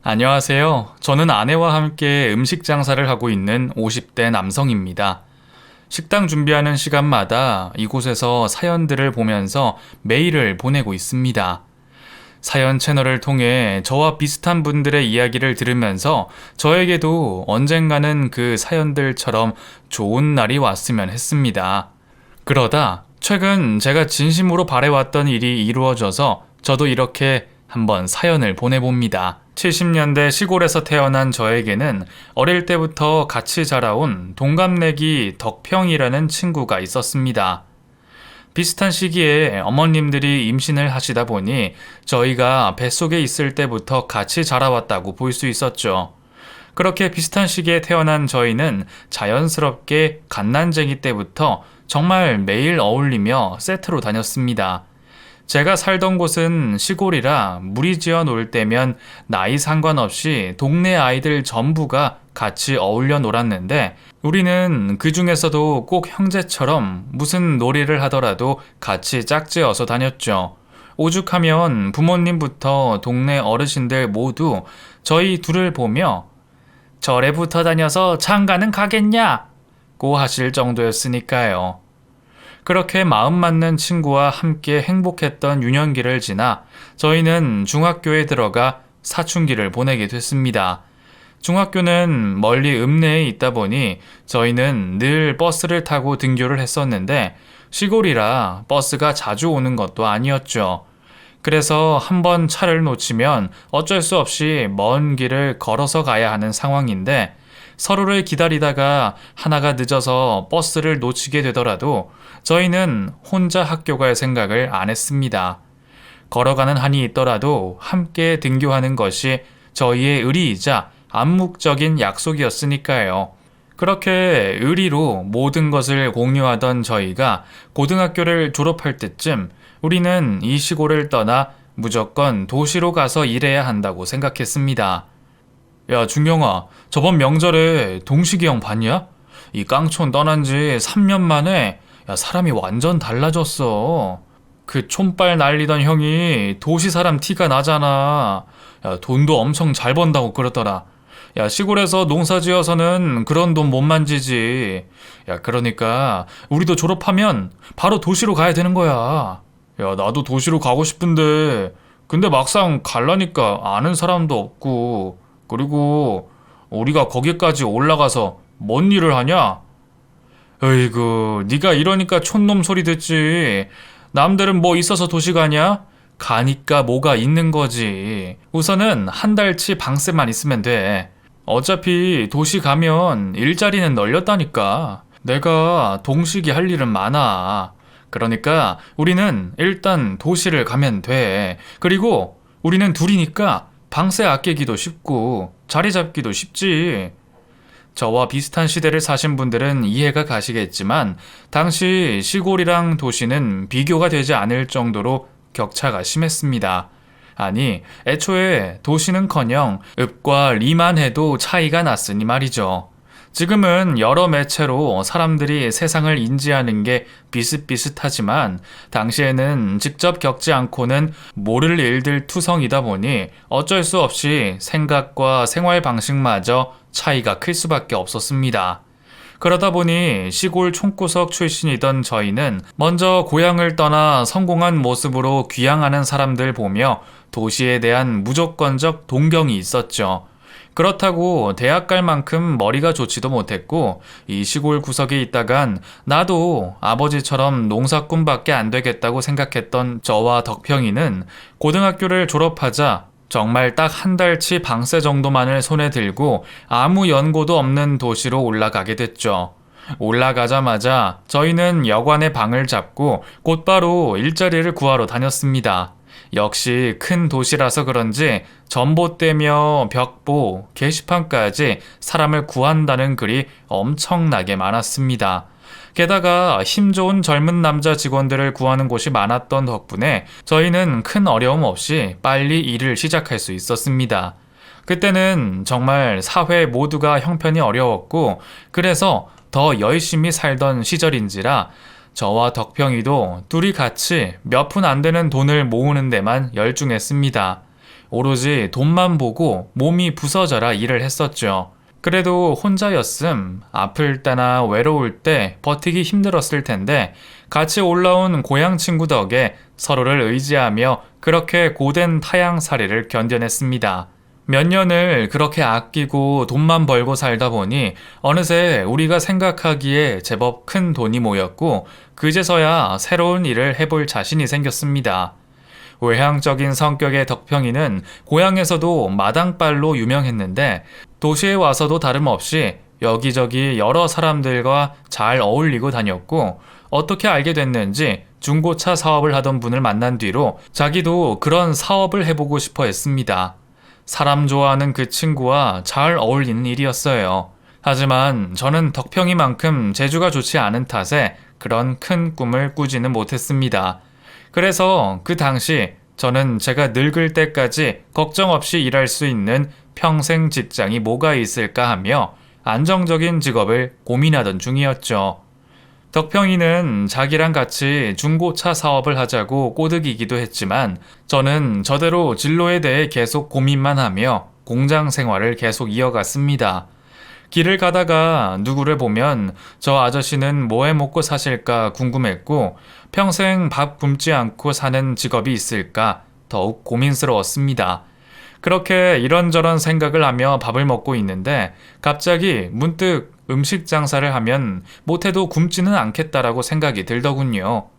안녕하세요. 저는 아내와 함께 음식 장사를 하고 있는 50대 남성입니다. 식당 준비하는 시간마다 이곳에서 사연들을 보면서 메일을 보내고 있습니다. 사연 채널을 통해 저와 비슷한 분들의 이야기를 들으면서 저에게도 언젠가는 그 사연들처럼 좋은 날이 왔으면 했습니다. 그러다 최근 제가 진심으로 바래왔던 일이 이루어져서 저도 이렇게 한번 사연을 보내봅니다. 70년대 시골에서 태어난 저에게는 어릴 때부터 같이 자라온 동갑내기 덕평이라는 친구가 있었습니다. 비슷한 시기에 어머님들이 임신을 하시다 보니 저희가 뱃속에 있을 때부터 같이 자라왔다고 볼 수 있었죠. 그렇게 비슷한 시기에 태어난 저희는 자연스럽게 갓난쟁이 때부터 정말 매일 어울리며 세트로 다녔습니다. 제가 살던 곳은 시골이라 무리지어 놀 때면 나이 상관없이 동네 아이들 전부가 같이 어울려 놀았는데 우리는 그 중에서도 꼭 형제처럼 무슨 놀이를 하더라도 같이 짝지어서 다녔죠. 오죽하면 부모님부터 동네 어르신들 모두 저희 둘을 보며 절에 붙어 다녀서 장가는 가겠냐고 하실 정도였으니까요. 그렇게 마음 맞는 친구와 함께 행복했던 유년기를 지나 저희는 중학교에 들어가 사춘기를 보내게 됐습니다. 중학교는 멀리 읍내에 있다 보니 저희는 늘 버스를 타고 등교를 했었는데 시골이라 버스가 자주 오는 것도 아니었죠. 그래서 한번 차를 놓치면 어쩔 수 없이 먼 길을 걸어서 가야 하는 상황인데 서로를 기다리다가 하나가 늦어서 버스를 놓치게 되더라도 저희는 혼자 학교 갈 생각을 안 했습니다. 걸어가는 한이 있더라도 함께 등교하는 것이 저희의 의리이자 암묵적인 약속이었으니까요. 그렇게 의리로 모든 것을 공유하던 저희가 고등학교를 졸업할 때쯤 우리는 이 시골을 떠나 무조건 도시로 가서 일해야 한다고 생각했습니다. 야, 준경아, 저번 명절에 동식이 형 봤냐? 이 깡촌 떠난 지 3년 만에 야, 사람이 완전 달라졌어. 그 촌발 날리던 형이 도시 사람 티가 나잖아. 야, 돈도 엄청 잘 번다고 그러더라. 야, 시골에서 농사 지어서는 그런 돈 못 만지지. 야, 그러니까 우리도 졸업하면 바로 도시로 가야 되는 거야. 야, 나도 도시로 가고 싶은데 근데 막상 갈라니까 아는 사람도 없고 그리고 우리가 거기까지 올라가서 뭔 일을 하냐? 어이구, 네가 이러니까 촌놈 소리 듣지. 남들은 뭐 있어서 도시 가냐? 가니까 뭐가 있는 거지. 우선은 한 달치 방세만 있으면 돼. 어차피 도시 가면 일자리는 널렸다니까. 내가 동식이 할 일은 많아. 그러니까 우리는 일단 도시를 가면 돼. 그리고 우리는 둘이니까 방세 아끼기도 쉽고 자리 잡기도 쉽지. 저와 비슷한 시대를 사신 분들은 이해가 가시겠지만 당시 시골이랑 도시는 비교가 되지 않을 정도로 격차가 심했습니다. 아니, 애초에 도시는커녕 읍과 리만 해도 차이가 났으니 말이죠. 지금은 여러 매체로 사람들이 세상을 인지하는 게 비슷비슷하지만 당시에는 직접 겪지 않고는 모를 일들 투성이다 보니 어쩔 수 없이 생각과 생활 방식마저 차이가 클 수밖에 없었습니다. 그러다 보니 시골 촌구석 출신이던 저희는 먼저 고향을 떠나 성공한 모습으로 귀향하는 사람들 보며 도시에 대한 무조건적 동경이 있었죠. 그렇다고 대학 갈 만큼 머리가 좋지도 못했고 이 시골 구석에 있다간 나도 아버지처럼 농사꾼밖에 안 되겠다고 생각했던 저와 덕평이는 고등학교를 졸업하자 정말 딱 한 달치 방세 정도만을 손에 들고 아무 연고도 없는 도시로 올라가게 됐죠. 올라가자마자 저희는 여관의 방을 잡고 곧바로 일자리를 구하러 다녔습니다. 역시 큰 도시라서 그런지 전봇대며 벽보, 게시판까지 사람을 구한다는 글이 엄청나게 많았습니다. 게다가 힘 좋은 젊은 남자 직원들을 구하는 곳이 많았던 덕분에 저희는 큰 어려움 없이 빨리 일을 시작할 수 있었습니다. 그때는 정말 사회 모두가 형편이 어려웠고 그래서 더 열심히 살던 시절인지라 저와 덕평이도 둘이 같이 몇 푼 안 되는 돈을 모으는 데만 열중했습니다. 오로지 돈만 보고 몸이 부서져라 일을 했었죠. 그래도 혼자였음, 아플 때나 외로울 때 버티기 힘들었을 텐데 같이 올라온 고향 친구 덕에 서로를 의지하며 그렇게 고된 타향살이를 견뎌냈습니다. 몇 년을 그렇게 아끼고 돈만 벌고 살다 보니 어느새 우리가 생각하기에 제법 큰 돈이 모였고 그제서야 새로운 일을 해볼 자신이 생겼습니다. 외향적인 성격의 덕평이는 고향에서도 마당발로 유명했는데 도시에 와서도 다름없이 여기저기 여러 사람들과 잘 어울리고 다녔고 어떻게 알게 됐는지 중고차 사업을 하던 분을 만난 뒤로 자기도 그런 사업을 해보고 싶어 했습니다. 사람 좋아하는 그 친구와 잘 어울리는 일이었어요. 하지만 저는 덕평이만큼 재주가 좋지 않은 탓에 그런 큰 꿈을 꾸지는 못했습니다. 그래서 그 당시 저는 제가 늙을 때까지 걱정 없이 일할 수 있는 평생 직장이 뭐가 있을까 하며 안정적인 직업을 고민하던 중이었죠. 덕평이는 자기랑 같이 중고차 사업을 하자고 꼬드기기도 했지만 저는 저대로 진로에 대해 계속 고민만 하며 공장 생활을 계속 이어갔습니다. 길을 가다가 누구를 보면 저 아저씨는 뭐 해 먹고 사실까 궁금했고 평생 밥 굶지 않고 사는 직업이 있을까 더욱 고민스러웠습니다. 그렇게 이런저런 생각을 하며 밥을 먹고 있는데 갑자기 문득 음식 장사를 하면 못해도 굶지는 않겠다라고 생각이 들더군요.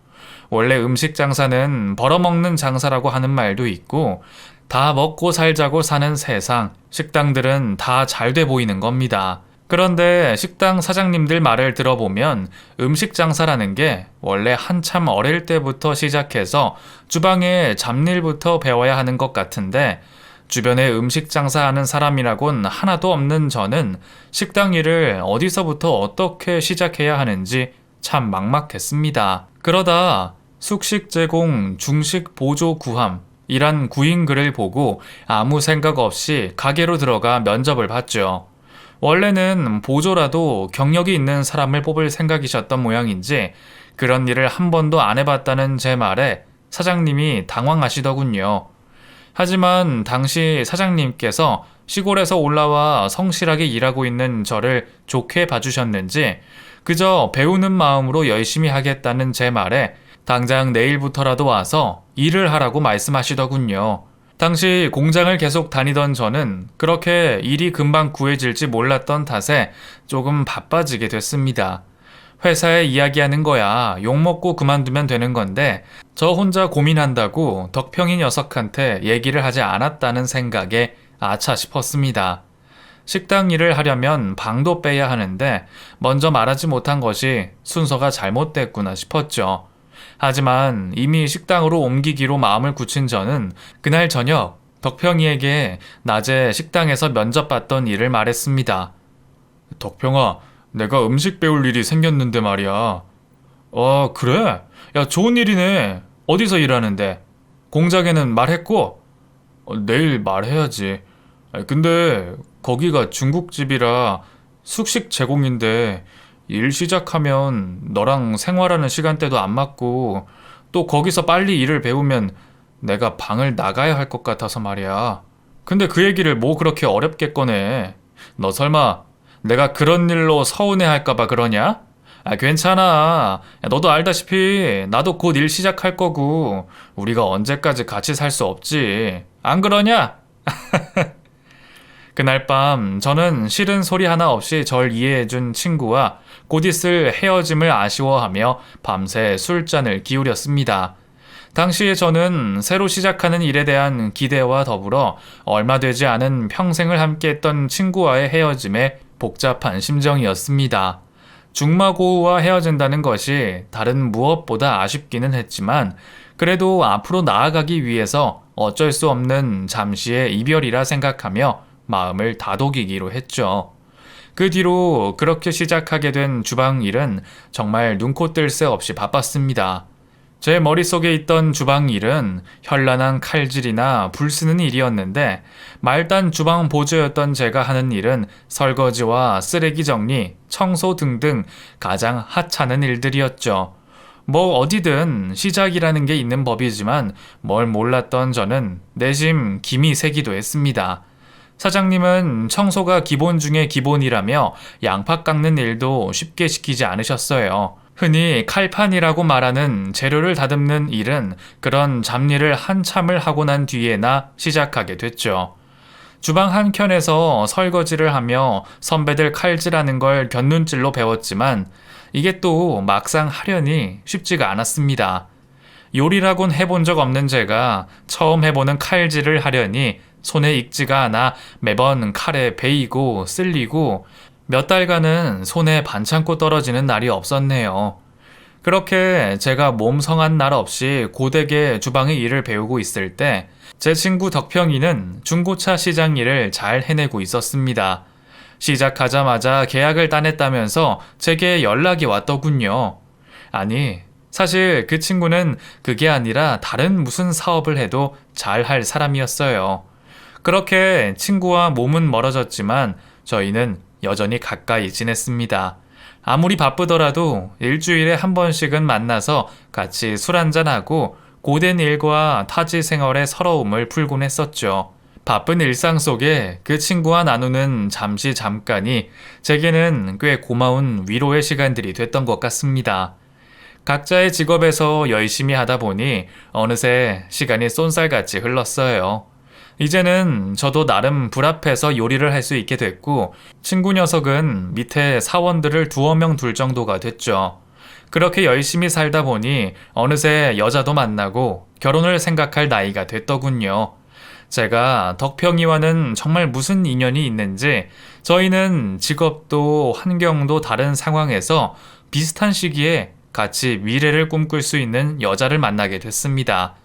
원래 음식 장사는 벌어먹는 장사라고 하는 말도 있고 다 먹고 살자고 사는 세상, 식당들은 다 잘 돼 보이는 겁니다. 그런데 식당 사장님들 말을 들어보면 음식 장사라는 게 원래 한참 어릴 때부터 시작해서 주방의 잡일부터 배워야 하는 것 같은데 주변에 음식 장사하는 사람이라곤 하나도 없는 저는 식당 일을 어디서부터 어떻게 시작해야 하는지 참 막막했습니다. 그러다 숙식 제공, 중식 보조 구함 이란 구인글을 보고 아무 생각 없이 가게로 들어가 면접을 봤죠. 원래는 보조라도 경력이 있는 사람을 뽑을 생각이셨던 모양인지 그런 일을 한 번도 안 해봤다는 제 말에 사장님이 당황하시더군요. 하지만 당시 사장님께서 시골에서 올라와 성실하게 일하고 있는 저를 좋게 봐주셨는지 그저 배우는 마음으로 열심히 하겠다는 제 말에 당장 내일부터라도 와서 일을 하라고 말씀하시더군요. 당시 공장을 계속 다니던 저는 그렇게 일이 금방 구해질지 몰랐던 탓에 조금 바빠지게 됐습니다. 회사에 이야기하는 거야 욕먹고 그만두면 되는 건데 저 혼자 고민한다고 덕평이 녀석한테 얘기를 하지 않았다는 생각에 아차 싶었습니다. 식당 일을 하려면 방도 빼야 하는데 먼저 말하지 못한 것이 순서가 잘못됐구나 싶었죠. 하지만 이미 식당으로 옮기기로 마음을 굳힌 저는 그날 저녁 덕평이에게 낮에 식당에서 면접봤던 일을 말했습니다. 덕평아, 내가 음식 배울 일이 생겼는데 말이야. 그래? 야, 좋은 일이네. 어디서 일하는데? 공장에는 말했고? 내일 말해야지. 근데 거기가 중국집이라 숙식 제공인데 일 시작하면 너랑 생활하는 시간대도 안 맞고 또 거기서 빨리 일을 배우면 내가 방을 나가야 할 것 같아서 말이야. 근데 그 얘기를 뭐 그렇게 어렵게 꺼내? 너 설마 내가 그런 일로 서운해 할까봐 그러냐? 괜찮아. 야, 너도 알다시피 나도 곧 일 시작할 거고 우리가 언제까지 같이 살 수 없지. 안 그러냐? 그날 밤 저는 싫은 소리 하나 없이 절 이해해준 친구와 곧 있을 헤어짐을 아쉬워하며 밤새 술잔을 기울였습니다. 당시에 저는 새로 시작하는 일에 대한 기대와 더불어 얼마 되지 않은 평생을 함께했던 친구와의 헤어짐에 복잡한 심정이었습니다. 중마고우와 헤어진다는 것이 다른 무엇보다 아쉽기는 했지만 그래도 앞으로 나아가기 위해서 어쩔 수 없는 잠시의 이별이라 생각하며 마음을 다독이기로 했죠. 그 뒤로 그렇게 시작하게 된 주방 일은 정말 눈코 뜰 새 없이 바빴습니다. 제 머릿속에 있던 주방 일은 현란한 칼질이나 불 쓰는 일이었는데 말단 주방 보조였던 제가 하는 일은 설거지와 쓰레기 정리, 청소 등등 가장 하찮은 일들이었죠. 뭐 어디든 시작이라는 게 있는 법이지만 뭘 몰랐던 저는 내심 김이 새기도 했습니다. 사장님은 청소가 기본 중에 기본이라며 양파 깎는 일도 쉽게 시키지 않으셨어요. 흔히 칼판이라고 말하는 재료를 다듬는 일은 그런 잡일을 한참을 하고 난 뒤에나 시작하게 됐죠. 주방 한켠에서 설거지를 하며 선배들 칼질하는 걸 곁눈질로 배웠지만 이게 또 막상 하려니 쉽지가 않았습니다. 요리라곤 해본 적 없는 제가 처음 해보는 칼질을 하려니 손에 익지가 않아 매번 칼에 베이고 쓸리고 몇 달간은 손에 반창고 떨어지는 날이 없었네요. 그렇게 제가 몸 성한 날 없이 고되게 주방의 일을 배우고 있을 때 제 친구 덕평이는 중고차 시장 일을 잘 해내고 있었습니다. 시작하자마자 계약을 따냈다면서 제게 연락이 왔더군요. 아니, 사실 그 친구는 그게 아니라 다른 무슨 사업을 해도 잘할 사람이었어요. 그렇게 친구와 몸은 멀어졌지만 저희는 여전히 가까이 지냈습니다. 아무리 바쁘더라도 일주일에 한 번씩은 만나서 같이 술 한잔하고 고된 일과 타지 생활의 서러움을 풀곤 했었죠. 바쁜 일상 속에 그 친구와 나누는 잠깐이 제게는 꽤 고마운 위로의 시간들이 됐던 것 같습니다. 각자의 직업에서 열심히 하다 보니 어느새 시간이 쏜살같이 흘렀어요. 이제는 저도 나름 불 앞에서 요리를 할 수 있게 됐고 친구 녀석은 밑에 사원들을 2명 둘 정도가 됐죠. 그렇게 열심히 살다 보니 어느새 여자도 만나고 결혼을 생각할 나이가 됐더군요. 제가 덕평이와는 정말 무슨 인연이 있는지 저희는 직업도 환경도 다른 상황에서 비슷한 시기에 같이 미래를 꿈꿀 수 있는 여자를 만나게 됐습니다.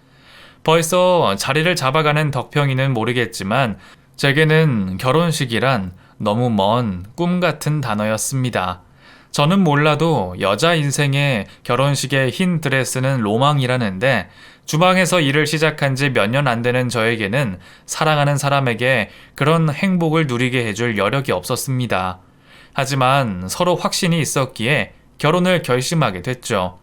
벌써 자리를 잡아가는 덕평이는 모르겠지만 제게는 결혼식이란 너무 먼 꿈 같은 단어였습니다. 저는 몰라도 여자 인생에 결혼식의 흰 드레스는 로망이라는데 주방에서 일을 시작한 지 몇 년 안 되는 저에게는 사랑하는 사람에게 그런 행복을 누리게 해줄 여력이 없었습니다. 하지만 서로 확신이 있었기에 결혼을 결심하게 됐죠.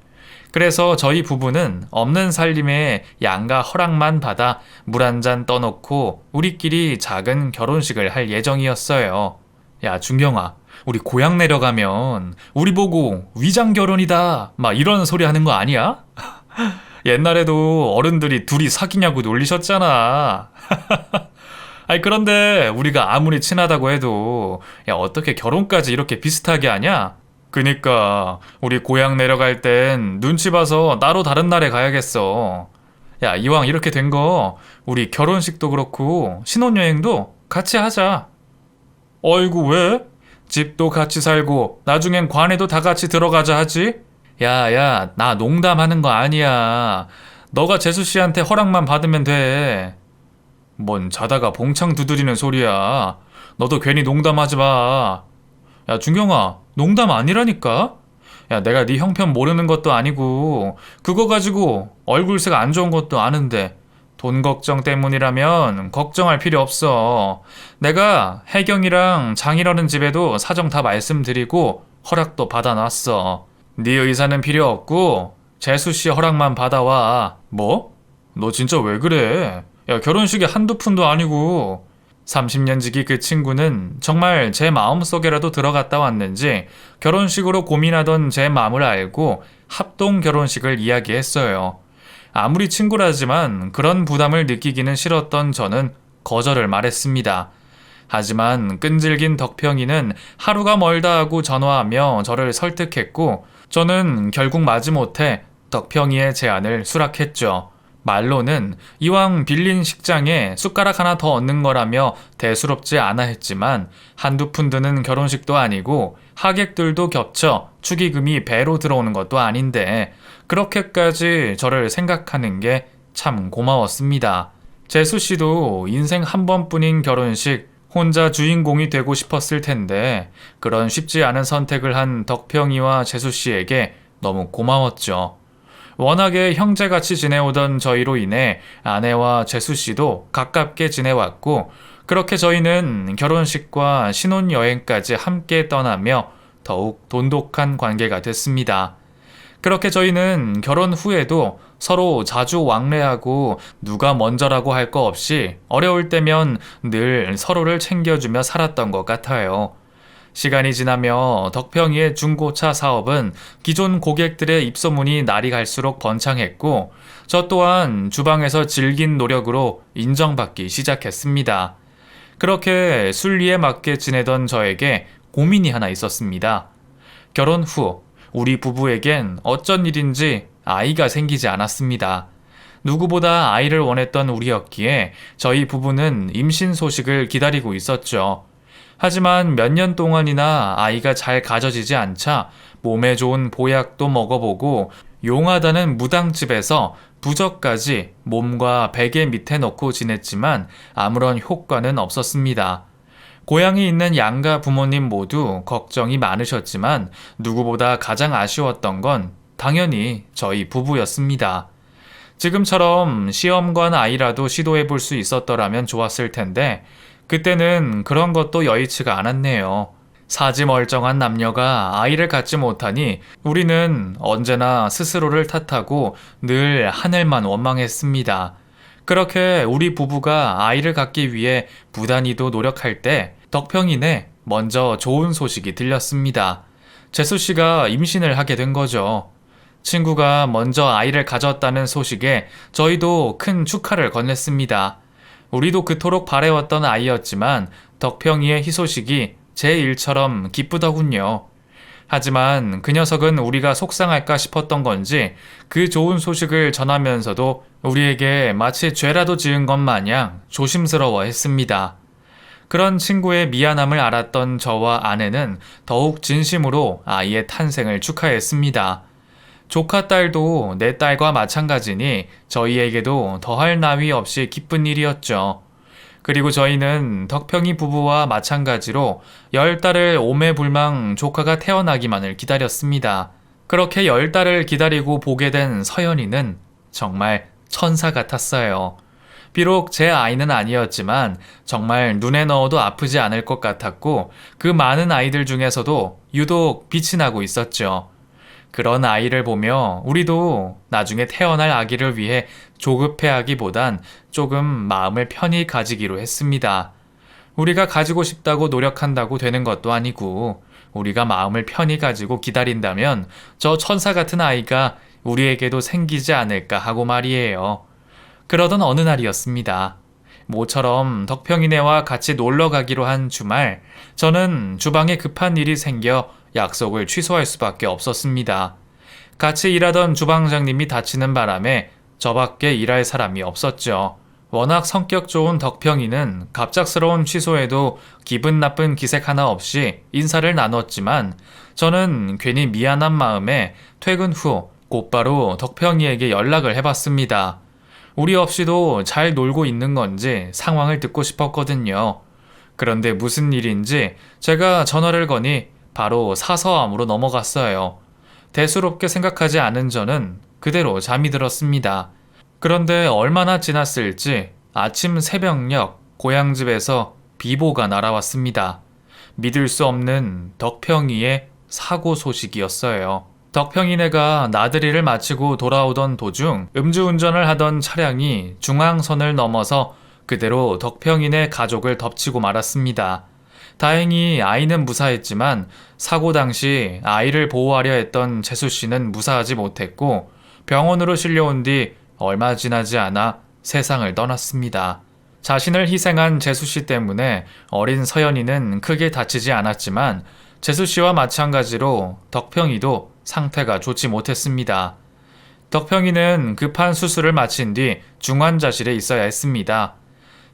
그래서 저희 부부는 없는 살림에 양가 허락만 받아 물 한 잔 떠놓고 우리끼리 작은 결혼식을 할 예정이었어요. 야, 준경아, 우리 고향 내려가면 우리 보고 위장 결혼이다 막 이런 소리 하는 거 아니야? 옛날에도 어른들이 둘이 사귀냐고 놀리셨잖아. 아니 그런데 우리가 아무리 친하다고 해도 야 어떻게 결혼까지 이렇게 비슷하게 하냐? 그니까 우리 고향 내려갈 땐 눈치 봐서 따로 다른 날에 가야겠어. 야 이왕 이렇게 된 거 우리 결혼식도 그렇고 신혼여행도 같이 하자. 어이구 왜? 집도 같이 살고 나중엔 관에도 다 같이 들어가자 하지? 야야 나 농담하는 거 아니야. 너가 재수 씨한테 허락만 받으면 돼. 뭔 자다가 봉창 두드리는 소리야. 너도 괜히 농담하지 마. 야 준경아 농담 아니라니까? 야 내가 네 형편 모르는 것도 아니고 그거 가지고 얼굴색 안 좋은 것도 아는데 돈 걱정 때문이라면 걱정할 필요 없어. 내가 혜경이랑 장인어른 집에도 사정 다 말씀드리고 허락도 받아놨어. 네 의사는 필요 없고 재수씨 허락만 받아와. 뭐? 너 진짜 왜 그래? 야 결혼식이 한두 푼도 아니고. 30년 지기 그 친구는 정말 제 마음속에라도 들어갔다 왔는지 결혼식으로 고민하던 제 마음을 알고 합동 결혼식을 이야기했어요. 아무리 친구라지만 그런 부담을 느끼기는 싫었던 저는 거절을 말했습니다. 하지만 끈질긴 덕평이는 하루가 멀다 하고 전화하며 저를 설득했고 저는 결국 마지못해 덕평이의 제안을 수락했죠. 말로는 이왕 빌린 식장에 숟가락 하나 더 얻는 거라며 대수롭지 않아 했지만 한두 푼 드는 결혼식도 아니고 하객들도 겹쳐 축의금이 배로 들어오는 것도 아닌데 그렇게까지 저를 생각하는 게 참 고마웠습니다. 재수 씨도 인생 한 번뿐인 결혼식 혼자 주인공이 되고 싶었을 텐데 그런 쉽지 않은 선택을 한 덕평이와 재수 씨에게 너무 고마웠죠. 워낙에 형제같이 지내오던 저희로 인해 아내와 재수 씨도 가깝게 지내왔고 그렇게 저희는 결혼식과 신혼여행까지 함께 떠나며 더욱 돈독한 관계가 됐습니다. 그렇게 저희는 결혼 후에도 서로 자주 왕래하고 누가 먼저라고 할 거 없이 어려울 때면 늘 서로를 챙겨주며 살았던 것 같아요. 시간이 지나며 덕평이의 중고차 사업은 기존 고객들의 입소문이 날이 갈수록 번창했고, 저 또한 주방에서 질긴 노력으로 인정받기 시작했습니다. 그렇게 순리에 맞게 지내던 저에게 고민이 하나 있었습니다. 결혼 후 우리 부부에겐 어쩐 일인지 아이가 생기지 않았습니다. 누구보다 아이를 원했던 우리였기에 저희 부부는 임신 소식을 기다리고 있었죠. 하지만 몇 년 동안이나 아이가 잘 가져지지 않자 몸에 좋은 보약도 먹어보고 용하다는 무당집에서 부적까지 몸과 베개 밑에 넣고 지냈지만 아무런 효과는 없었습니다. 고향이 있는 양가 부모님 모두 걱정이 많으셨지만 누구보다 가장 아쉬웠던 건 당연히 저희 부부였습니다. 지금처럼 시험관 아이라도 시도해볼 수 있었더라면 좋았을 텐데 그때는 그런 것도 여의치가 않았네요. 사지 멀쩡한 남녀가 아이를 갖지 못하니 우리는 언제나 스스로를 탓하고 늘 하늘만 원망했습니다. 그렇게 우리 부부가 아이를 갖기 위해 부단히도 노력할 때 덕평이네 먼저 좋은 소식이 들렸습니다. 재수 씨가 임신을 하게 된 거죠. 친구가 먼저 아이를 가졌다는 소식에 저희도 큰 축하를 건넸습니다. 우리도 그토록 바래왔던 아이였지만 덕평이의 희소식이 제 일처럼 기쁘더군요. 하지만 그 녀석은 우리가 속상할까 싶었던 건지 그 좋은 소식을 전하면서도 우리에게 마치 죄라도 지은 것 마냥 조심스러워 했습니다. 그런 친구의 미안함을 알았던 저와 아내는 더욱 진심으로 아이의 탄생을 축하했습니다. 조카 딸도 내 딸과 마찬가지니 저희에게도 더할 나위 없이 기쁜 일이었죠. 그리고 저희는 덕평이 부부와 마찬가지로 10달을 오매불망 조카가 태어나기만을 기다렸습니다. 그렇게 10달을 기다리고 보게 된 서연이는 정말 천사 같았어요. 비록 제 아이는 아니었지만 정말 눈에 넣어도 아프지 않을 것 같았고 그 많은 아이들 중에서도 유독 빛이 나고 있었죠. 그런 아이를 보며 우리도 나중에 태어날 아기를 위해 조급해하기보단 조금 마음을 편히 가지기로 했습니다. 우리가 가지고 싶다고 노력한다고 되는 것도 아니고 우리가 마음을 편히 가지고 기다린다면 저 천사 같은 아이가 우리에게도 생기지 않을까 하고 말이에요. 그러던 어느 날이었습니다. 모처럼 덕평이네와 같이 놀러 가기로 한 주말, 저는 주방에 급한 일이 생겨 약속을 취소할 수밖에 없었습니다. 같이 일하던 주방장님이 다치는 바람에 저밖에 일할 사람이 없었죠. 워낙 성격 좋은 덕평이는 갑작스러운 취소에도 기분 나쁜 기색 하나 없이 인사를 나눴지만 저는 괜히 미안한 마음에 퇴근 후 곧바로 덕평이에게 연락을 해봤습니다. 우리 없이도 잘 놀고 있는 건지 상황을 듣고 싶었거든요. 그런데 무슨 일인지 제가 전화를 거니 바로 사서함으로 넘어갔어요. 대수롭게 생각하지 않은 저는 그대로 잠이 들었습니다. 그런데 얼마나 지났을지 아침 새벽녘 고향집에서 비보가 날아왔습니다. 믿을 수 없는 덕평이의 사고 소식이었어요. 덕평이네가 나들이를 마치고 돌아오던 도중 음주운전을 하던 차량이 중앙선을 넘어서 그대로 덕평이네 가족을 덮치고 말았습니다. 다행히 아이는 무사했지만 사고 당시 아이를 보호하려 했던 재수 씨는 무사하지 못했고 병원으로 실려온 뒤 얼마 지나지 않아 세상을 떠났습니다. 자신을 희생한 재수 씨 때문에 어린 서연이는 크게 다치지 않았지만 재수 씨와 마찬가지로 덕평이도 상태가 좋지 못했습니다. 덕평이는 급한 수술을 마친 뒤 중환자실에 있어야 했습니다.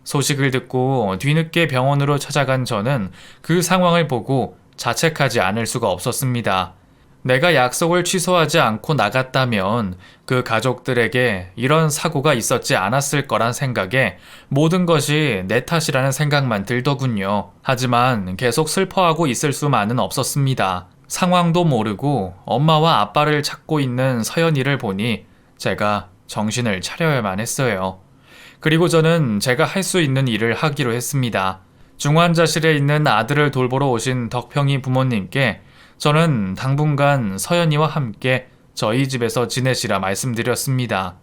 소식을 듣고 뒤늦게 병원으로 찾아간 저는 그 상황을 보고 자책하지 않을 수가 없었습니다. 내가 약속을 취소하지 않고 나갔다면 그 가족들에게 이런 사고가 있었지 않았을 거란 생각에 모든 것이 내 탓이라는 생각만 들더군요. 하지만 계속 슬퍼하고 있을 수만은 없었습니다. 상황도 모르고 엄마와 아빠를 찾고 있는 서연이를 보니 제가 정신을 차려야만 했어요. 그리고 저는 제가 할 수 있는 일을 하기로 했습니다. 중환자실에 있는 아들을 돌보러 오신 덕평이 부모님께 저는 당분간 서연이와 함께 저희 집에서 지내시라 말씀드렸습니다.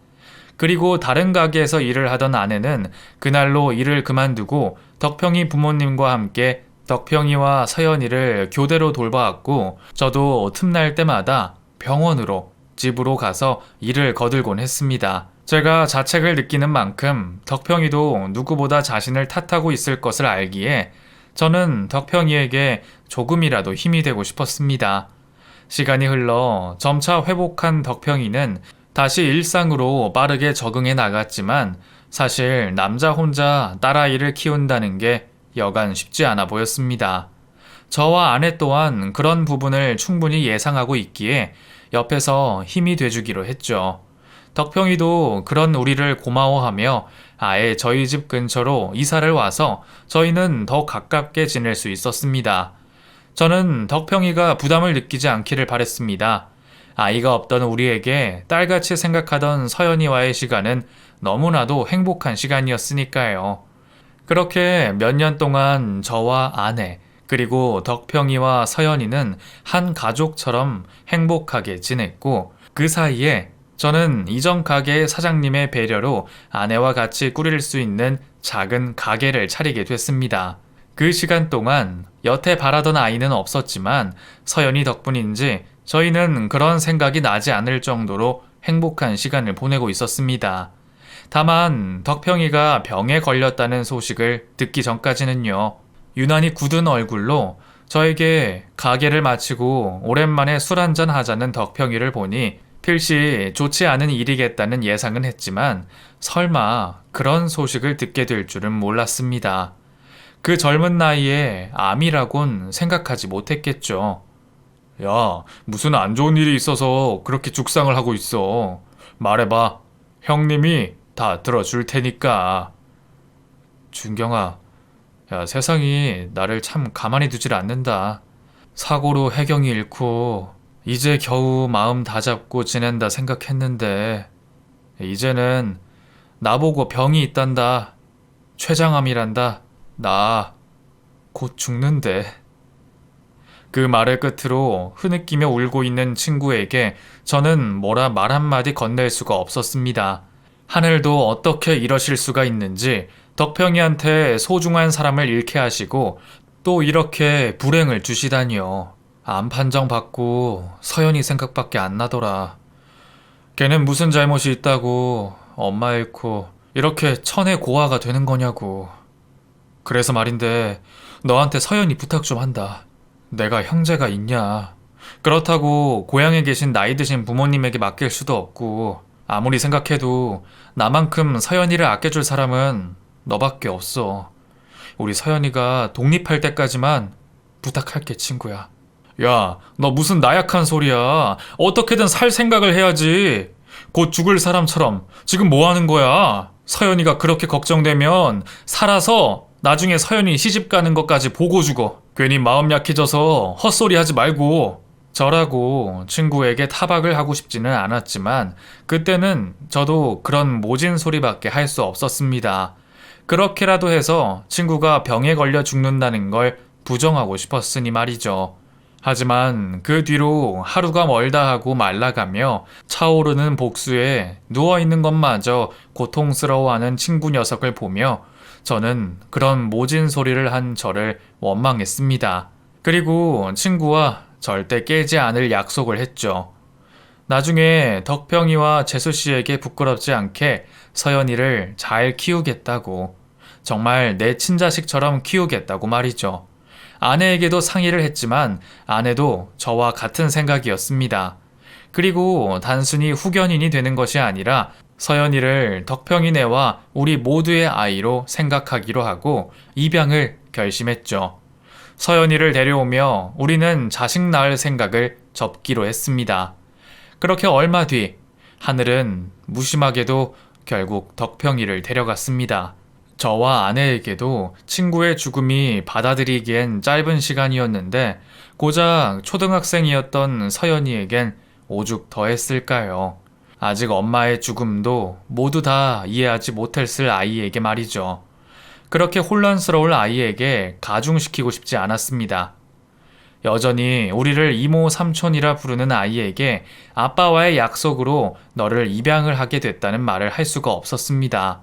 그리고 다른 가게에서 일을 하던 아내는 그날로 일을 그만두고 덕평이 부모님과 함께 덕평이와 서연이를 교대로 돌봐왔고, 저도 틈날 때마다 병원으로, 집으로 가서 일을 거들곤 했습니다. 제가 자책을 느끼는 만큼 덕평이도 누구보다 자신을 탓하고 있을 것을 알기에 저는 덕평이에게 조금이라도 힘이 되고 싶었습니다. 시간이 흘러 점차 회복한 덕평이는 다시 일상으로 빠르게 적응해 나갔지만, 사실 남자 혼자 딸아이를 키운다는 게 여간 쉽지 않아 보였습니다. 저와 아내 또한 그런 부분을 충분히 예상하고 있기에 옆에서 힘이 돼주기로 했죠. 덕평이도 그런 우리를 고마워하며 아예 저희 집 근처로 이사를 와서 저희는 더 가깝게 지낼 수 있었습니다. 저는 덕평이가 부담을 느끼지 않기를 바랬습니다. 아이가 없던 우리에게 딸같이 생각하던 서연이와의 시간은 너무나도 행복한 시간이었으니까요. 그렇게 몇 년 동안 저와 아내, 그리고 덕평이와 서연이는 한 가족처럼 행복하게 지냈고, 그 사이에 저는 이전 가게 사장님의 배려로 아내와 같이 꾸릴 수 있는 작은 가게를 차리게 됐습니다. 그 시간 동안 여태 바라던 아이는 없었지만 서연이 덕분인지 저희는 그런 생각이 나지 않을 정도로 행복한 시간을 보내고 있었습니다. 다만 덕평이가 병에 걸렸다는 소식을 듣기 전까지는요, 유난히 굳은 얼굴로 저에게 가게를 마치고 오랜만에 술 한잔 하자는 덕평이를 보니 필시 좋지 않은 일이겠다는 예상은 했지만 설마 그런 소식을 듣게 될 줄은 몰랐습니다. 그 젊은 나이에 암이라곤 생각하지 못했겠죠. 야, 무슨 안 좋은 일이 있어서 그렇게 죽상을 하고 있어. 말해봐. 형님이 다 들어줄 테니까. 준경아, 야, 세상이 나를 참 가만히 두질 않는다. 사고로 혜경이 잃고 이제 겨우 마음 다잡고 지낸다 생각했는데 이제는 나보고 병이 있단다. 췌장암이란다. 나 곧 죽는데. 그 말을 끝으로 흐느끼며 울고 있는 친구에게 저는 뭐라 말 한마디 건넬 수가 없었습니다. 하늘도 어떻게 이러실 수가 있는지 덕평이한테 소중한 사람을 잃게 하시고 또 이렇게 불행을 주시다니요. 암 판정 받고 서연이 생각밖에 안 나더라. 걔는 무슨 잘못이 있다고 엄마 잃고 이렇게 천의 고아가 되는 거냐고. 그래서 말인데 너한테 서연이 부탁 좀 한다. 내가 형제가 있냐. 그렇다고 고향에 계신 나이 드신 부모님에게 맡길 수도 없고, 아무리 생각해도 나만큼 서연이를 아껴줄 사람은 너밖에 없어. 우리 서연이가 독립할 때까지만 부탁할게, 친구야. 야, 너 무슨 나약한 소리야. 어떻게든 살 생각을 해야지. 곧 죽을 사람처럼 지금 뭐 하는 거야? 서연이가 그렇게 걱정되면 살아서 나중에 서연이 시집 가는 것까지 보고 죽어. 괜히 마음 약해져서 헛소리 하지 말고. 저라고 친구에게 타박을 하고 싶지는 않았지만 그때는 저도 그런 모진 소리밖에 할 수 없었습니다. 그렇게라도 해서 친구가 병에 걸려 죽는다는 걸 부정하고 싶었으니 말이죠. 하지만 그 뒤로 하루가 멀다 하고 말라가며 차오르는 복수에 누워있는 것마저 고통스러워하는 친구 녀석을 보며 저는 그런 모진 소리를 한 저를 원망했습니다. 그리고 친구와 절대 깨지 않을 약속을 했죠. 나중에 덕평이와 재수씨에게 부끄럽지 않게 서연이를 잘 키우겠다고, 정말 내 친자식처럼 키우겠다고 말이죠. 아내에게도 상의를 했지만 아내도 저와 같은 생각이었습니다. 그리고 단순히 후견인이 되는 것이 아니라 서연이를 덕평이네와 우리 모두의 아이로 생각하기로 하고 입양을 결심했죠. 서연이를 데려오며 우리는 자식 낳을 생각을 접기로 했습니다. 그렇게 얼마 뒤 하늘은 무심하게도 결국 덕평이를 데려갔습니다. 저와 아내에게도 친구의 죽음이 받아들이기엔 짧은 시간이었는데 고작 초등학생이었던 서연이에겐 오죽 더했을까요? 아직 엄마의 죽음도 모두 다 이해하지 못했을 아이에게 말이죠. 그렇게 혼란스러울 아이에게 가중시키고 싶지 않았습니다. 여전히 우리를 이모 삼촌이라 부르는 아이에게 아빠와의 약속으로 너를 입양을 하게 됐다는 말을 할 수가 없었습니다.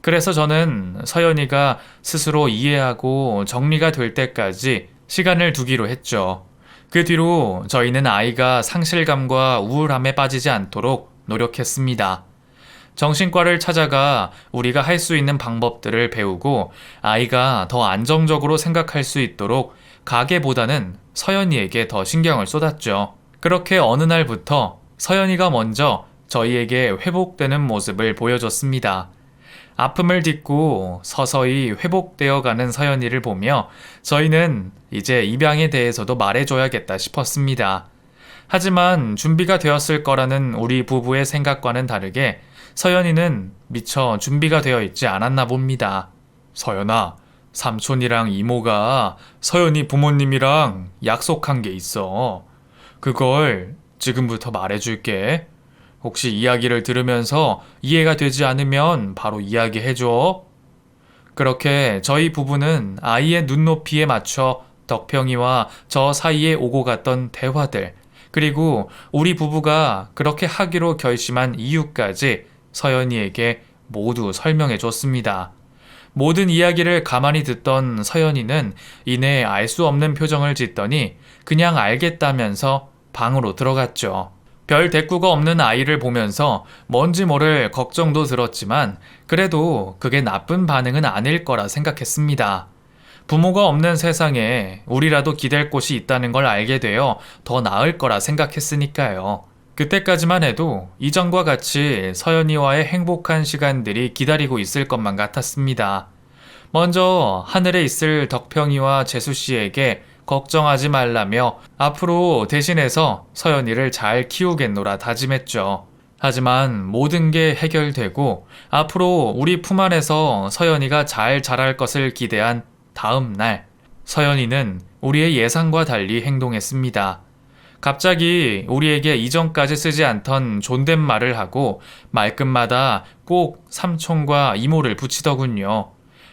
그래서 저는 서연이가 스스로 이해하고 정리가 될 때까지 시간을 두기로 했죠. 그 뒤로 저희는 아이가 상실감과 우울함에 빠지지 않도록 노력했습니다. 정신과를 찾아가 우리가 할 수 있는 방법들을 배우고 아이가 더 안정적으로 생각할 수 있도록 가게보다는 서연이에게 더 신경을 쏟았죠. 그렇게 어느 날부터 서연이가 먼저 저희에게 회복되는 모습을 보여줬습니다. 아픔을 딛고 서서히 회복되어 가는 서연이를 보며 저희는 이제 입양에 대해서도 말해줘야겠다 싶었습니다. 하지만 준비가 되었을 거라는 우리 부부의 생각과는 다르게 서연이는 미처 준비가 되어 있지 않았나 봅니다. 서연아, 삼촌이랑 이모가 서연이 부모님이랑 약속한 게 있어. 그걸 지금부터 말해줄게. 혹시 이야기를 들으면서 이해가 되지 않으면 바로 이야기해줘. 그렇게 저희 부부는 아이의 눈높이에 맞춰 덕평이와 저 사이에 오고 갔던 대화들, 그리고 우리 부부가 그렇게 하기로 결심한 이유까지 서연이에게 모두 설명해 줬습니다. 모든 이야기를 가만히 듣던 서연이는 이내 알 수 없는 표정을 짓더니 그냥 알겠다면서 방으로 들어갔죠. 별 대꾸가 없는 아이를 보면서 뭔지 모를 걱정도 들었지만 그래도 그게 나쁜 반응은 아닐 거라 생각했습니다. 부모가 없는 세상에 우리라도 기댈 곳이 있다는 걸 알게 되어 더 나을 거라 생각했으니까요. 그때까지만 해도 이전과 같이 서연이와의 행복한 시간들이 기다리고 있을 것만 같았습니다. 먼저 하늘에 있을 덕평이와 재수씨에게 걱정하지 말라며 앞으로 대신해서 서연이를 잘 키우겠노라 다짐했죠. 하지만 모든 게 해결되고 앞으로 우리 품 안에서 서연이가 잘 자랄 것을 기대한 다음 날, 서연이는 우리의 예상과 달리 행동했습니다. 갑자기 우리에게 이전까지 쓰지 않던 존댓말을 하고 말끝마다 꼭 삼촌과 이모를 붙이더군요.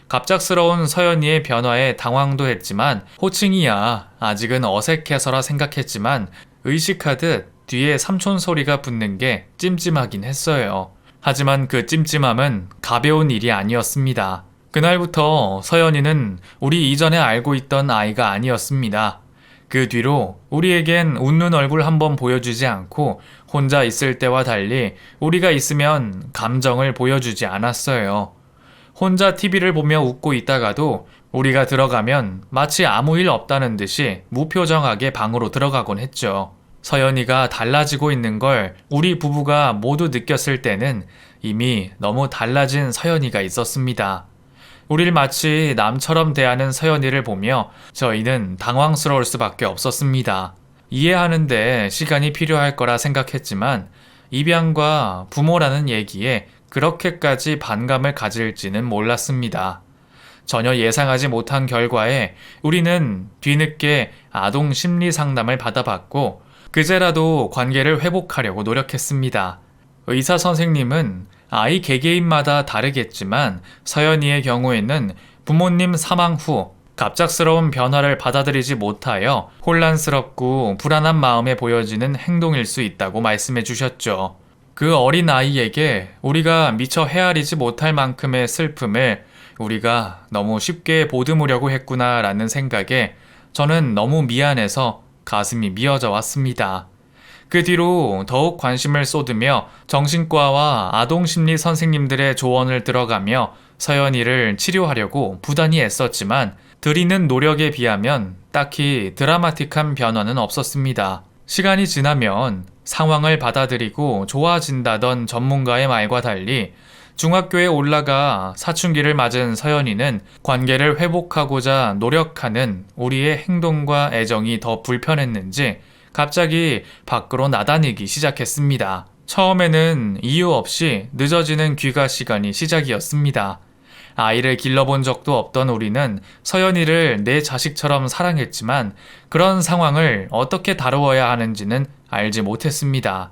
갑작스러운 서연이의 변화에 당황도 했지만 호칭이야 아직은 어색해서라 생각했지만 의식하듯 뒤에 삼촌 소리가 붙는 게 찜찜하긴 했어요. 하지만 그 찜찜함은 가벼운 일이 아니었습니다. 그날부터 서연이는 우리 이전에 알고 있던 아이가 아니었습니다. 그 뒤로 우리에겐 웃는 얼굴 한번 보여주지 않고 혼자 있을 때와 달리 우리가 있으면 감정을 보여주지 않았어요. 혼자 TV를 보며 웃고 있다가도 우리가 들어가면 마치 아무 일 없다는 듯이 무표정하게 방으로 들어가곤 했죠. 서연이가 달라지고 있는 걸 우리 부부가 모두 느꼈을 때는 이미 너무 달라진 서연이가 있었습니다. 우릴 마치 남처럼 대하는 서연이를 보며 저희는 당황스러울 수밖에 없었습니다. 이해하는데 시간이 필요할 거라 생각했지만 입양과 부모라는 얘기에 그렇게까지 반감을 가질지는 몰랐습니다. 전혀 예상하지 못한 결과에 우리는 뒤늦게 아동 심리 상담을 받아봤고 그제라도 관계를 회복하려고 노력했습니다. 의사 선생님은 아이 개개인마다 다르겠지만 서연이의 경우에는 부모님 사망 후 갑작스러운 변화를 받아들이지 못하여 혼란스럽고 불안한 마음에 보여지는 행동일 수 있다고 말씀해 주셨죠. 그 어린 아이에게 우리가 미처 헤아리지 못할 만큼의 슬픔을 우리가 너무 쉽게 보듬으려고 했구나라는 생각에 저는 너무 미안해서 가슴이 미어져 왔습니다. 그 뒤로 더욱 관심을 쏟으며 정신과와 아동심리 선생님들의 조언을 들어가며 서연이를 치료하려고 부단히 애썼지만 들이는 노력에 비하면 딱히 드라마틱한 변화는 없었습니다. 시간이 지나면 상황을 받아들이고 좋아진다던 전문가의 말과 달리 중학교에 올라가 사춘기를 맞은 서연이는 관계를 회복하고자 노력하는 우리의 행동과 애정이 더 불편했는지 갑자기 밖으로 나다니기 시작했습니다. 처음에는 이유 없이 늦어지는 귀가 시간이 시작이었습니다. 아이를 길러본 적도 없던 우리는 서연이를 내 자식처럼 사랑했지만 그런 상황을 어떻게 다루어야 하는지는 알지 못했습니다.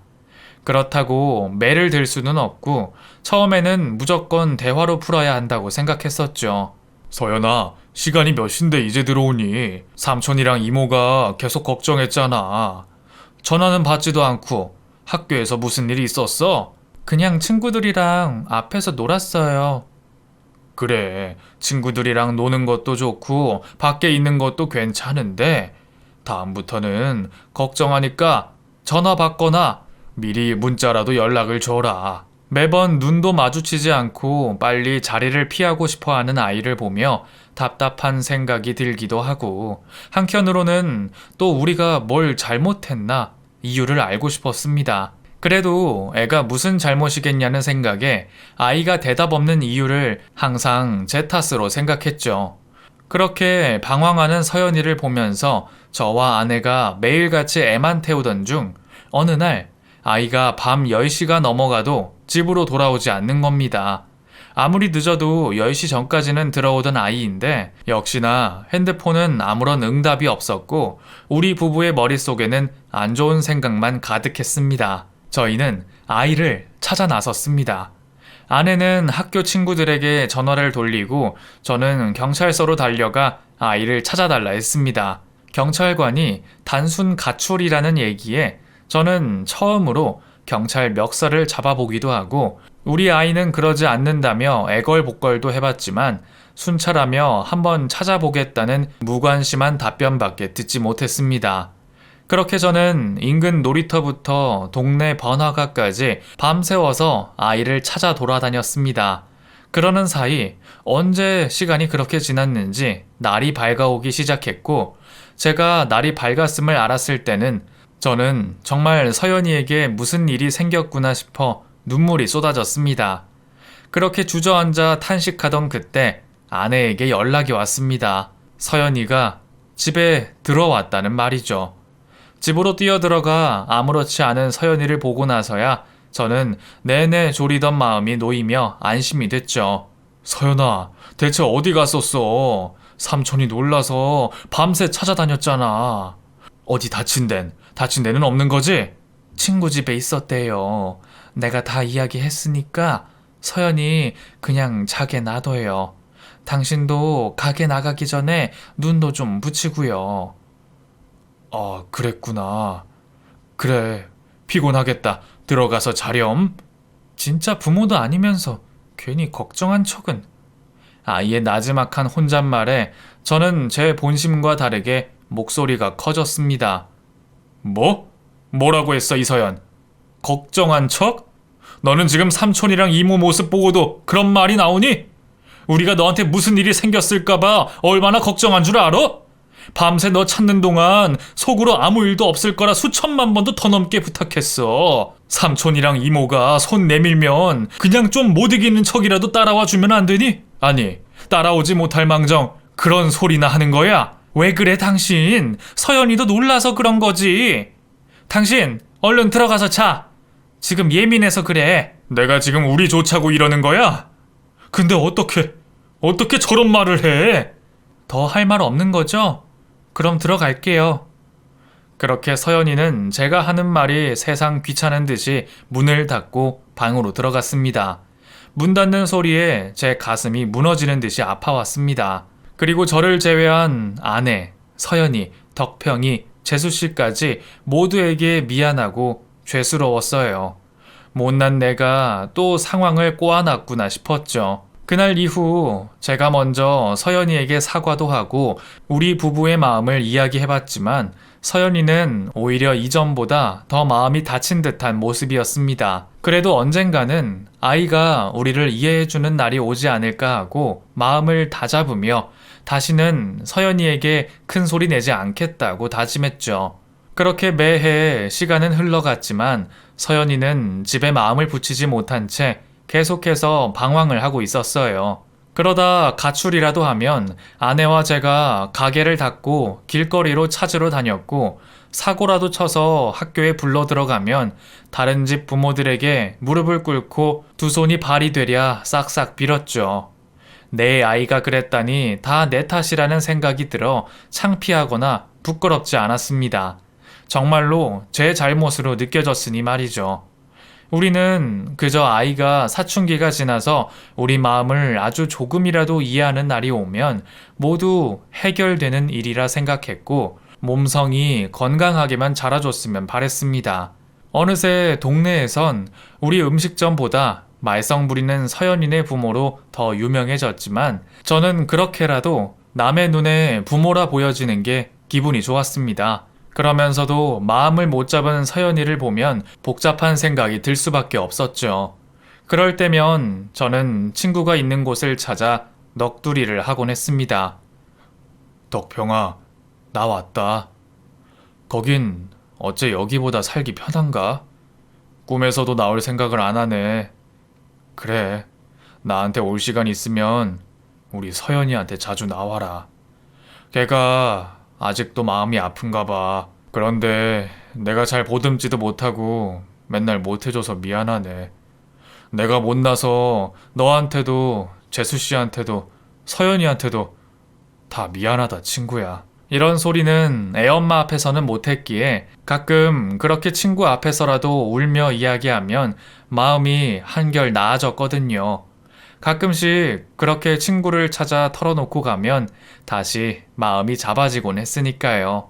그렇다고 매를 들 수는 없고 처음에는 무조건 대화로 풀어야 한다고 생각했었죠. 서연아, 시간이 몇 시인데 이제 들어오니? 삼촌이랑 이모가 계속 걱정했잖아. 전화는 받지도 않고 학교에서 무슨 일이 있었어? 그냥 친구들이랑 앞에서 놀았어요. 그래, 친구들이랑 노는 것도 좋고 밖에 있는 것도 괜찮은데 다음부터는 걱정하니까 전화 받거나 미리 문자라도 연락을 줘라. 매번 눈도 마주치지 않고 빨리 자리를 피하고 싶어 하는 아이를 보며 답답한 생각이 들기도 하고, 한편으로는 또 우리가 뭘 잘못했나 이유를 알고 싶었습니다. 그래도 애가 무슨 잘못이겠냐는 생각에 아이가 대답 없는 이유를 항상 제 탓으로 생각했죠. 그렇게 방황하는 서연이를 보면서 저와 아내가 매일같이 애만 태우던 중 어느 날 아이가 밤 10시가 넘어가도 집으로 돌아오지 않는 겁니다. 아무리 늦어도 10시 전까지는 들어오던 아이인데 역시나 핸드폰은 아무런 응답이 없었고 우리 부부의 머릿속에는 안 좋은 생각만 가득했습니다. 저희는 아이를 찾아 나섰습니다. 아내는 학교 친구들에게 전화를 돌리고 저는 경찰서로 달려가 아이를 찾아달라 했습니다. 경찰관이 단순 가출이라는 얘기에 저는 처음으로 경찰 멱살을 잡아보기도 하고 우리 아이는 그러지 않는다며 애걸복걸도 해봤지만 순찰하며 한번 찾아보겠다는 무관심한 답변밖에 듣지 못했습니다. 그렇게 저는 인근 놀이터부터 동네 번화가까지 밤새워서 아이를 찾아 돌아다녔습니다. 그러는 사이 언제 시간이 그렇게 지났는지 날이 밝아오기 시작했고 제가 날이 밝았음을 알았을 때는 저는 정말 서연이에게 무슨 일이 생겼구나 싶어 눈물이 쏟아졌습니다. 그렇게 주저앉아 탄식하던 그때 아내에게 연락이 왔습니다. 서연이가 집에 들어왔다는 말이죠. 집으로 뛰어들어가 아무렇지 않은 서연이를 보고 나서야 저는 내내 졸이던 마음이 놓이며 안심이 됐죠. 서연아, 대체 어디 갔었어? 삼촌이 놀라서 밤새 찾아다녔잖아. 어디 다친 데는 없는 거지? 친구 집에 있었대요. 내가 다 이야기했으니까 서연이 그냥 자게 놔둬요. 당신도 가게 나가기 전에 눈도 좀 붙이고요. 아, 그랬구나. 그래, 피곤하겠다. 들어가서 자렴. 진짜 부모도 아니면서 괜히 걱정한 척은. 아이의 나지막한 혼잣말에 저는 제 본심과 다르게 목소리가 커졌습니다. 뭐? 뭐라고 했어, 이서연? 걱정한 척? 너는 지금 삼촌이랑 이모 모습 보고도 그런 말이 나오니? 우리가 너한테 무슨 일이 생겼을까봐 얼마나 걱정한 줄 알아? 밤새 너 찾는 동안 속으로 아무 일도 없을 거라 수천만 번도 더 넘게 부탁했어. 삼촌이랑 이모가 손 내밀면 그냥 좀 못 이기는 척이라도 따라와 주면 안 되니? 아니, 따라오지 못할 망정 그런 소리나 하는 거야? 왜 그래 당신? 서연이도 놀라서 그런 거지. 당신 얼른 들어가서 자. 지금 예민해서 그래. 내가 지금 우리 좋자고 이러는 거야? 근데 어떻게 저런 말을 해? 더 할 말 없는 거죠? 그럼 들어갈게요. 그렇게 서연이는 제가 하는 말이 세상 귀찮은 듯이 문을 닫고 방으로 들어갔습니다. 문 닫는 소리에 제 가슴이 무너지는 듯이 아파왔습니다. 그리고 저를 제외한 아내, 서연이, 덕평이, 재수씨까지 모두에게 미안하고 죄스러웠어요. 못난 내가 또 상황을 꼬아놨구나 싶었죠. 그날 이후 제가 먼저 서연이에게 사과도 하고 우리 부부의 마음을 이야기해봤지만 서연이는 오히려 이전보다 더 마음이 다친 듯한 모습이었습니다. 그래도 언젠가는 아이가 우리를 이해해주는 날이 오지 않을까 하고 마음을 다잡으며 다시는 서연이에게 큰 소리 내지 않겠다고 다짐했죠. 그렇게 매해 시간은 흘러갔지만 서연이는 집에 마음을 붙이지 못한 채 계속해서 방황을 하고 있었어요. 그러다 가출이라도 하면 아내와 제가 가게를 닫고 길거리로 찾으러 다녔고 사고라도 쳐서 학교에 불러 들어가면 다른 집 부모들에게 무릎을 꿇고 두 손이 발이 되랴 싹싹 빌었죠. 내 아이가 그랬다니 다 내 탓이라는 생각이 들어 창피하거나 부끄럽지 않았습니다. 정말로 제 잘못으로 느껴졌으니 말이죠. 우리는 그저 아이가 사춘기가 지나서 우리 마음을 아주 조금이라도 이해하는 날이 오면 모두 해결되는 일이라 생각했고 몸성이 건강하게만 자라줬으면 바랬습니다. 어느새 동네에선 우리 음식점보다 말썽 부리는 서연이네 부모로 더 유명해졌지만 저는 그렇게라도 남의 눈에 부모라 보여지는 게 기분이 좋았습니다. 그러면서도 마음을 못 잡은 서연이를 보면 복잡한 생각이 들 수밖에 없었죠. 그럴 때면 저는 친구가 있는 곳을 찾아 넋두리를 하곤 했습니다. 덕평아, 나 왔다. 거긴 어째 여기보다 살기 편한가? 꿈에서도 나올 생각을 안 하네. 그래, 나한테 올 시간 있으면 우리 서연이한테 자주 나와라. 걔가 아직도 마음이 아픈가 봐. 그런데 내가 잘 보듬지도 못하고 맨날 못해줘서 미안하네. 내가 못나서 너한테도 재수 씨한테도 서연이한테도 다 미안하다 친구야. 이런 소리는 애엄마 앞에서는 못했기에 가끔 그렇게 친구 앞에서라도 울며 이야기하면 마음이 한결 나아졌거든요. 가끔씩 그렇게 친구를 찾아 털어놓고 가면 다시 마음이 잡아지곤 했으니까요.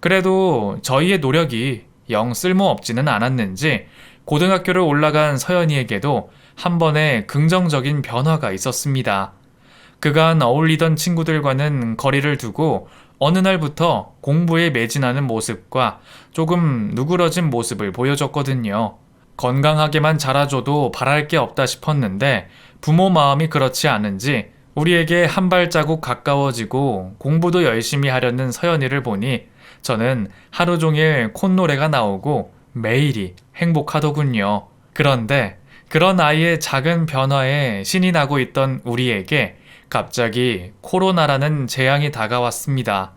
그래도 저희의 노력이 영 쓸모없지는 않았는지 고등학교를 올라간 서연이에게도 한 번의 긍정적인 변화가 있었습니다. 그간 어울리던 친구들과는 거리를 두고 어느 날부터 공부에 매진하는 모습과 조금 누그러진 모습을 보여줬거든요. 건강하게만 자라줘도 바랄 게 없다 싶었는데 부모 마음이 그렇지 않은지 우리에게 한 발자국 가까워지고 공부도 열심히 하려는 서연이를 보니 저는 하루 종일 콧노래가 나오고 매일이 행복하더군요. 그런데 그런 아이의 작은 변화에 신이 나고 있던 우리에게 갑자기 코로나라는 재앙이 다가왔습니다.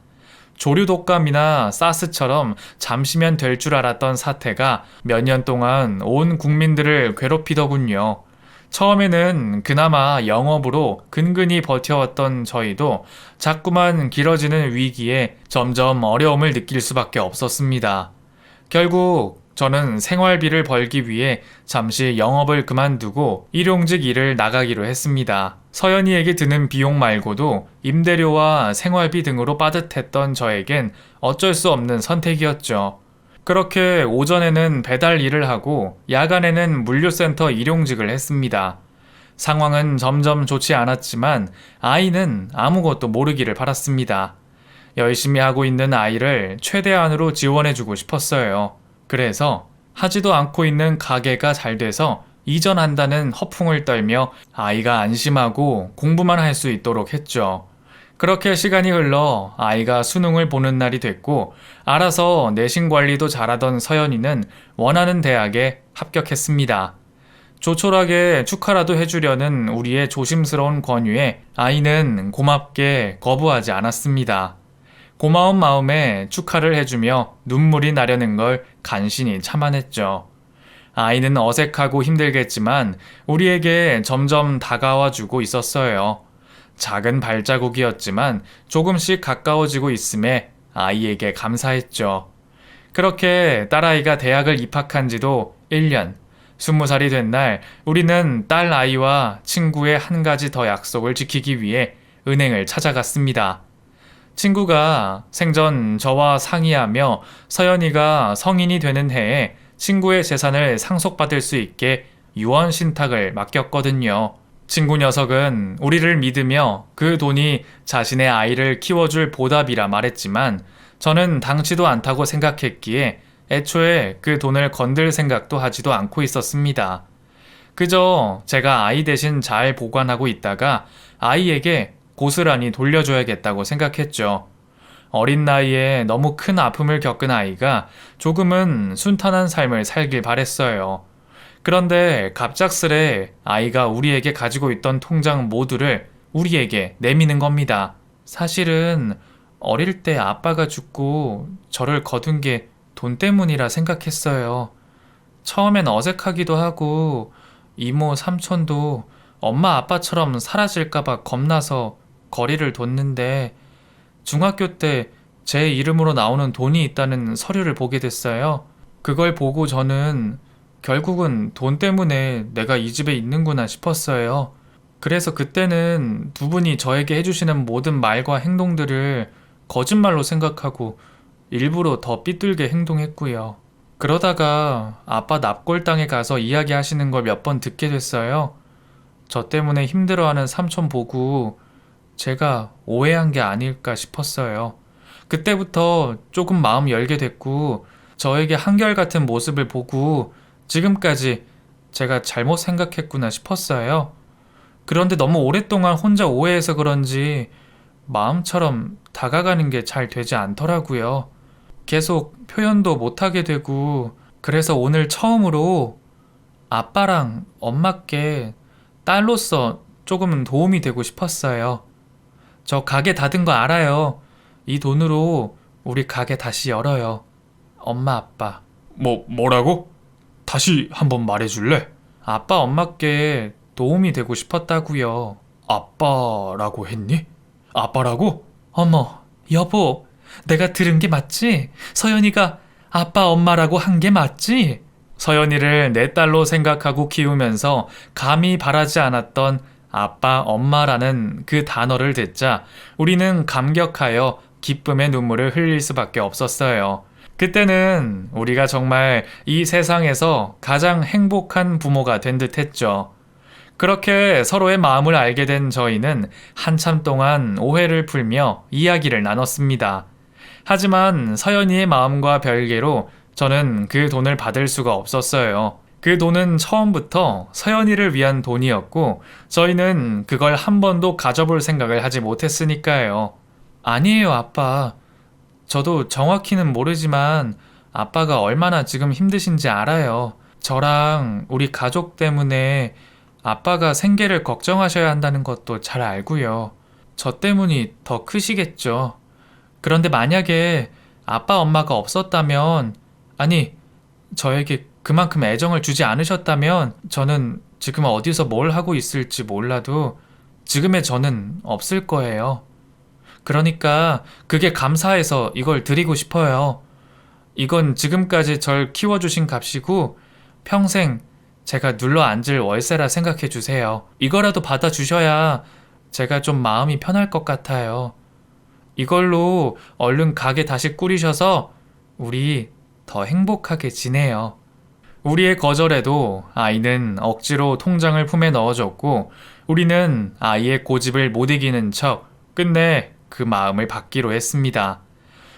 조류 독감이나 사스처럼 잠시면 될 줄 알았던 사태가 몇 년 동안 온 국민들을 괴롭히더군요. 처음에는 그나마 영업으로 근근히 버텨왔던 저희도 자꾸만 길어지는 위기에 점점 어려움을 느낄 수밖에 없었습니다. 결국 저는 생활비를 벌기 위해 잠시 영업을 그만두고 일용직 일을 나가기로 했습니다. 서연이에게 드는 비용 말고도 임대료와 생활비 등으로 빠듯했던 저에겐 어쩔 수 없는 선택이었죠. 그렇게 오전에는 배달 일을 하고 야간에는 물류센터 일용직을 했습니다. 상황은 점점 좋지 않았지만 아이는 아무것도 모르기를 바랐습니다. 열심히 하고 있는 아이를 최대한으로 지원해주고 싶었어요. 그래서 하지도 않고 있는 가게가 잘 돼서 이전한다는 허풍을 떨며 아이가 안심하고 공부만 할 수 있도록 했죠. 그렇게 시간이 흘러 아이가 수능을 보는 날이 됐고 알아서 내신 관리도 잘하던 서연이는 원하는 대학에 합격했습니다. 조촐하게 축하라도 해주려는 우리의 조심스러운 권유에 아이는 고맙게 거부하지 않았습니다. 고마운 마음에 축하를 해주며 눈물이 나려는 걸 간신히 참아냈죠. 아이는 어색하고 힘들겠지만 우리에게 점점 다가와주고 있었어요. 작은 발자국이었지만 조금씩 가까워지고 있음에 아이에게 감사했죠. 그렇게 딸아이가 대학을 입학한 지도 1년, 20살이 된 날 우리는 딸 아이와 친구의 한 가지 더 약속을 지키기 위해 은행을 찾아갔습니다. 친구가 생전 저와 상의하며 서연이가 성인이 되는 해에 친구의 재산을 상속받을 수 있게 유언 신탁을 맡겼거든요. 친구 녀석은 우리를 믿으며 그 돈이 자신의 아이를 키워줄 보답이라 말했지만 저는 당치도 않다고 생각했기에 애초에 그 돈을 건들 생각도 하지도 않고 있었습니다. 그저 제가 아이 대신 잘 보관하고 있다가 아이에게 고스란히 돌려줘야겠다고 생각했죠. 어린 나이에 너무 큰 아픔을 겪은 아이가 조금은 순탄한 삶을 살길 바랬어요. 그런데 갑작스레 아이가 우리에게 가지고 있던 통장 모두를 우리에게 내미는 겁니다. 사실은 어릴 때 아빠가 죽고 저를 거둔 게 돈 때문이라 생각했어요. 처음엔 어색하기도 하고 이모 삼촌도 엄마 아빠처럼 사라질까봐 겁나서 거리를 뒀는데 중학교 때 제 이름으로 나오는 돈이 있다는 서류를 보게 됐어요. 그걸 보고 저는 결국은 돈 때문에 내가 이 집에 있는구나 싶었어요. 그래서 그때는 두 분이 저에게 해주시는 모든 말과 행동들을 거짓말로 생각하고 일부러 더 삐뚤게 행동했고요. 그러다가 아빠 납골당에 가서 이야기하시는 걸 몇 번 듣게 됐어요. 저 때문에 힘들어하는 삼촌 보고 제가 오해한 게 아닐까 싶었어요. 그때부터 조금 마음 열게 됐고 저에게 한결같은 모습을 보고 지금까지 제가 잘못 생각했구나 싶었어요. 그런데 너무 오랫동안 혼자 오해해서 그런지 마음처럼 다가가는 게 잘 되지 않더라고요. 계속 표현도 못하게 되고 그래서 오늘 처음으로 아빠랑 엄마께 딸로서 조금은 도움이 되고 싶었어요. 저 가게 닫은 거 알아요. 이 돈으로 우리 가게 다시 열어요. 엄마, 아빠. 뭐라고? 다시 한번 말해줄래? 아빠, 엄마께 도움이 되고 싶었다고요. 아빠라고 했니? 아빠라고? 어머, 여보, 내가 들은 게 맞지? 서연이가 아빠, 엄마라고 한 게 맞지? 서연이를 내 딸로 생각하고 키우면서 감히 바라지 않았던 아빠, 엄마라는 그 단어를 듣자 우리는 감격하여 기쁨의 눈물을 흘릴 수밖에 없었어요. 그때는 우리가 정말 이 세상에서 가장 행복한 부모가 된 듯 했죠. 그렇게 서로의 마음을 알게 된 저희는 한참 동안 오해를 풀며 이야기를 나눴습니다. 하지만 서연이의 마음과 별개로 저는 그 돈을 받을 수가 없었어요. 그 돈은 처음부터 서연이를 위한 돈이었고 저희는 그걸 한 번도 가져볼 생각을 하지 못했으니까요. 아니에요, 아빠. 저도 정확히는 모르지만 아빠가 얼마나 지금 힘드신지 알아요. 저랑 우리 가족 때문에 아빠가 생계를 걱정하셔야 한다는 것도 잘 알고요. 저 때문이 더 크시겠죠. 그런데 만약에 아빠 엄마가 없었다면, 아니, 저에게 그만큼 애정을 주지 않으셨다면 저는 지금 어디서 뭘 하고 있을지 몰라도 지금의 저는 없을 거예요. 그러니까 그게 감사해서 이걸 드리고 싶어요. 이건 지금까지 절 키워주신 값이고 평생 제가 눌러 앉을 월세라 생각해 주세요. 이거라도 받아주셔야 제가 좀 마음이 편할 것 같아요. 이걸로 얼른 가게 다시 꾸리셔서 우리 더 행복하게 지내요. 우리의 거절에도 아이는 억지로 통장을 품에 넣어줬고 우리는 아이의 고집을 못 이기는 척 끝내 그 마음을 받기로 했습니다.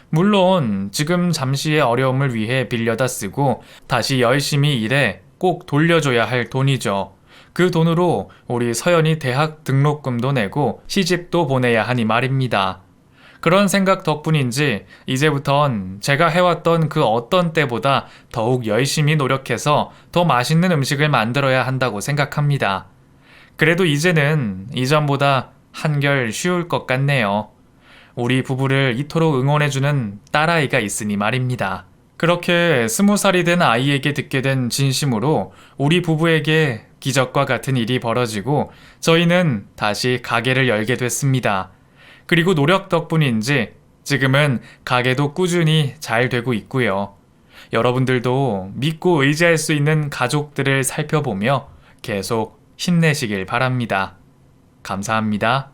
물론 지금 잠시의 어려움을 위해 빌려다 쓰고 다시 열심히 일해 꼭 돌려줘야 할 돈이죠. 그 돈으로 우리 서연이 대학 등록금도 내고 시집도 보내야 하니 말입니다. 그런 생각 덕분인지 이제부턴 제가 해왔던 그 어떤 때보다 더욱 열심히 노력해서 더 맛있는 음식을 만들어야 한다고 생각합니다. 그래도 이제는 이전보다 한결 쉬울 것 같네요. 우리 부부를 이토록 응원해주는 딸아이가 있으니 말입니다. 그렇게 20살이 된 아이에게 듣게 된 진심으로 우리 부부에게 기적과 같은 일이 벌어지고 저희는 다시 가게를 열게 됐습니다. 그리고 노력 덕분인지 지금은 가게도 꾸준히 잘 되고 있고요. 여러분들도 믿고 의지할 수 있는 가족들을 살펴보며 계속 힘내시길 바랍니다. 감사합니다.